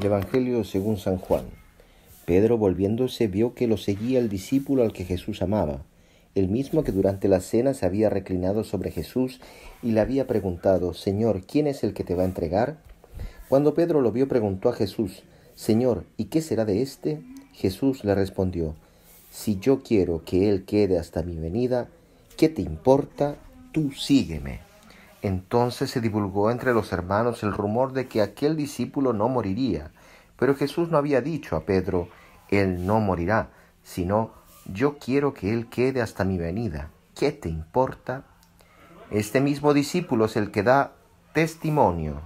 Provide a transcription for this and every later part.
Del Evangelio según San Juan. Pedro, volviéndose, vio que lo seguía el discípulo al que Jesús amaba, el mismo que durante la cena se había reclinado sobre Jesús y le había preguntado: Señor, ¿quién es el que te va a entregar? Cuando Pedro lo vio, preguntó a Jesús: Señor, ¿y qué será de éste? Jesús le respondió: Si yo quiero que él quede hasta mi venida, ¿qué te importa? Tú sígueme. Entonces se divulgó entre los hermanos el rumor de que aquel discípulo no moriría. Pero Jesús no había dicho a Pedro: Él no morirá, sino: Yo quiero que él quede hasta mi venida. ¿Qué te importa? Este mismo discípulo es el que da testimonio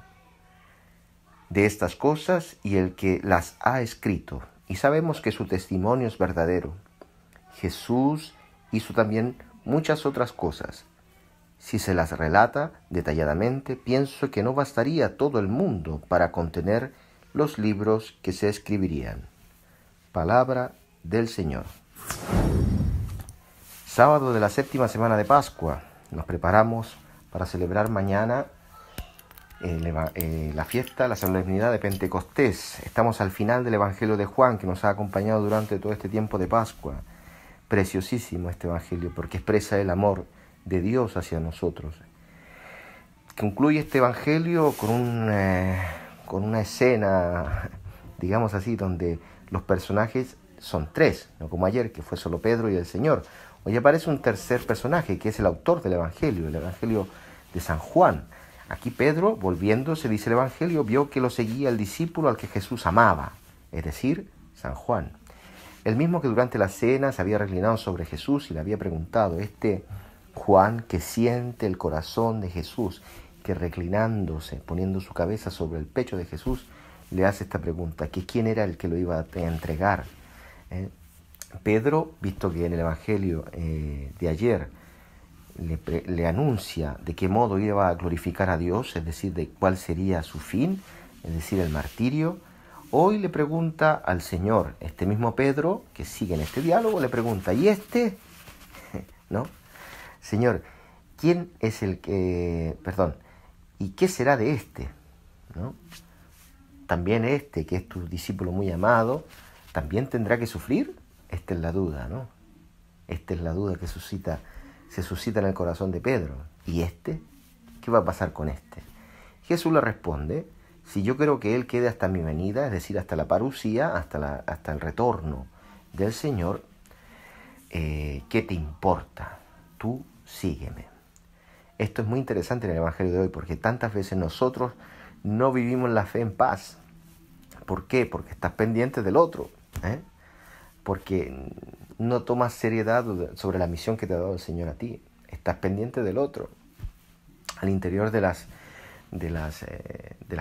de estas cosas y el que las ha escrito. Y sabemos que su testimonio es verdadero. Jesús hizo también muchas otras cosas. Si se las relata detalladamente, pienso que no bastaría todo el mundo para contener los libros que se escribirían. Palabra del Señor. Sábado de la séptima semana de Pascua. Nos preparamos para celebrar mañana la fiesta, la solemnidad de Pentecostés. Estamos al final del Evangelio de Juan, que nos ha acompañado durante todo este tiempo de Pascua. Preciosísimo este Evangelio, porque expresa el amor de Dios hacia nosotros. Concluye este Evangelio con una escena, digamos así, donde los personajes son tres, no como ayer, que fue solo Pedro y el Señor. Hoy aparece un tercer personaje, que es el autor del Evangelio, el Evangelio de San Juan. Aquí Pedro, volviéndose, dice el Evangelio, vio que lo seguía el discípulo al que Jesús amaba, es decir, San Juan. El mismo que durante la cena se había reclinado sobre Jesús y le había preguntado, este Juan que siente el corazón de Jesús, que reclinándose, poniendo su cabeza sobre el pecho de Jesús, le hace esta pregunta, que quién era el que lo iba a entregar. Pedro, visto que en el Evangelio de ayer le anuncia de qué modo iba a glorificar a Dios, es decir, de cuál sería su fin, es decir, el martirio, hoy le pregunta al Señor, este mismo Pedro, que sigue en este diálogo, le pregunta, ¿y este? ¿No? Señor, ¿quién es el que... ¿y qué será de este? ¿No? También este, que es tu discípulo muy amado, ¿también tendrá que sufrir? Esta es la duda, ¿no? Esta es la duda que se suscita en el corazón de Pedro. ¿Y este? ¿Qué va a pasar con este? Jesús le responde, si yo quiero que él quede hasta mi venida, es decir, hasta la parusía, hasta el retorno del Señor, ¿qué te importa? Tú sígueme. Esto es muy interesante en el Evangelio de hoy, porque tantas veces nosotros no vivimos la fe en paz. ¿Por qué? Porque estás pendiente del otro, porque no tomas seriedad sobre la misión que te ha dado el Señor a ti. Estás pendiente del otro. Al interior de las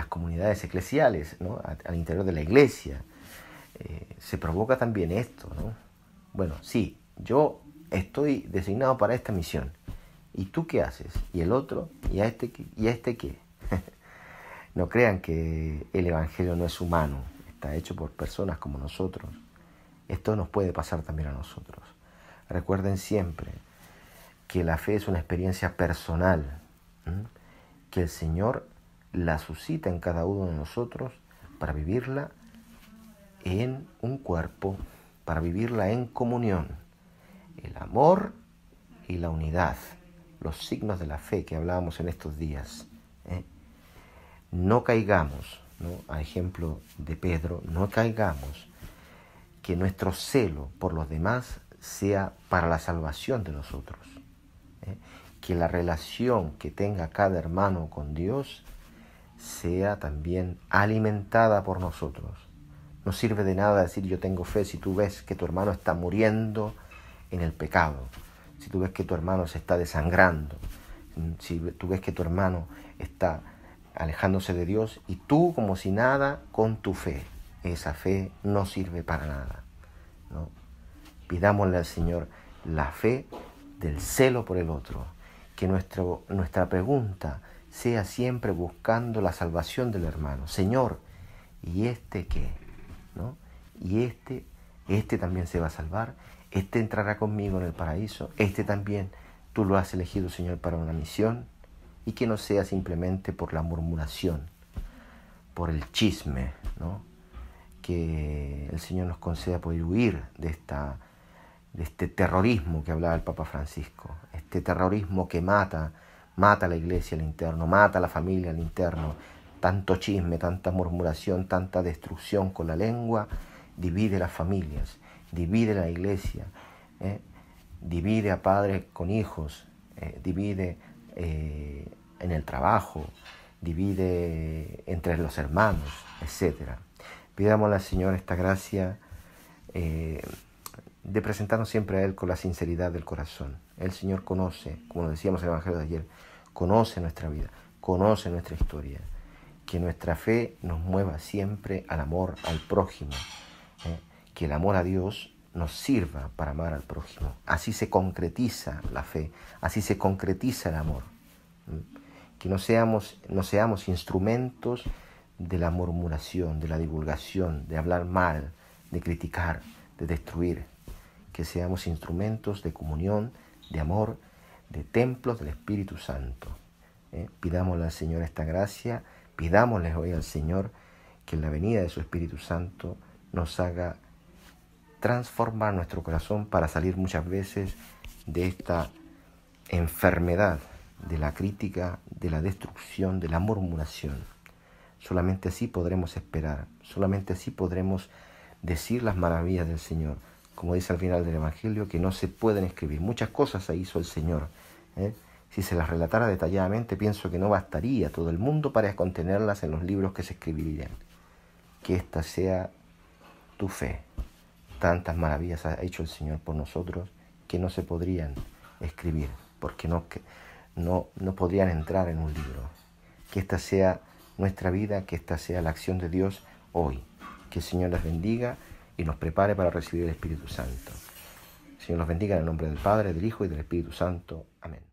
comunidades eclesiales, ¿no? Al interior de la iglesia, se provoca también esto, ¿no? Bueno, sí, yo estoy designado para esta misión. ¿Y tú qué haces? ¿Y el otro? ¿Y a este qué? No crean que el Evangelio no es humano, está hecho por personas como nosotros. Esto nos puede pasar también a nosotros. Recuerden siempre que la fe es una experiencia personal, que el Señor la suscita en cada uno de nosotros para vivirla en un cuerpo, para vivirla en comunión. El amor y la unidad, los signos de la fe que hablábamos en estos días. No caigamos, ¿no? A ejemplo de Pedro, no caigamos que nuestro celo por los demás sea para la salvación de nosotros. Que la relación que tenga cada hermano con Dios sea también alimentada por nosotros. No sirve de nada decir yo tengo fe si tú ves que tu hermano está muriendo en el pecado, si tú ves que tu hermano se está desangrando, si tú ves que tu hermano está alejándose de Dios y tú como si nada con tu fe. Esa fe no sirve para nada, ¿no? Pidámosle al Señor la fe del celo por el otro, que nuestra pregunta sea siempre buscando la salvación del hermano. Señor, ¿y este qué? ¿No? ¿Y este también se va a salvar? ¿Este entrará conmigo en el paraíso? ¿Este también tú lo has elegido, Señor, para una misión? Y que no sea simplemente por la murmuración, por el chisme, ¿no? que el Señor nos conceda poder huir de este terrorismo que hablaba el Papa Francisco, este terrorismo que mata a la iglesia al interno, mata a la familia al interno, tanto chisme, tanta murmuración, tanta destrucción con la lengua, divide las familias, divide la iglesia, divide a padres con hijos, divide en el trabajo, divide entre los hermanos, etc. Pidámosle al Señor esta gracia de presentarnos siempre a Él con la sinceridad del corazón. El Señor conoce, como lo decíamos en el Evangelio de ayer, conoce nuestra vida, conoce nuestra historia. Que nuestra fe nos mueva siempre al amor al prójimo, que el amor a Dios nos sirva para amar al prójimo. Así se concretiza la fe, así se concretiza el amor. Que no seamos instrumentos de la murmuración, de la divulgación, de hablar mal, de criticar, de destruir. Que seamos instrumentos de comunión, de amor, de templos del Espíritu Santo. Pidámosle al Señor esta gracia, pidámosle hoy al Señor que en la venida de su Espíritu Santo nos haga transformar nuestro corazón para salir muchas veces de esta enfermedad de la crítica, de la destrucción, de la murmuración. Solamente así podremos esperar, solamente así podremos decir las maravillas del Señor. Como dice al final del Evangelio, que no se pueden escribir. Muchas cosas hizo el Señor. Si se las relatara detalladamente, pienso que no bastaría todo el mundo para contenerlas en los libros que se escribirían. Que esta sea tu fe. Tantas maravillas ha hecho el Señor por nosotros que no se podrían escribir, porque no podrían entrar en un libro. Que esta sea nuestra vida, que esta sea la acción de Dios hoy. Que el Señor les bendiga y nos prepare para recibir el Espíritu Santo. El Señor los bendiga en el nombre del Padre, del Hijo y del Espíritu Santo. Amén.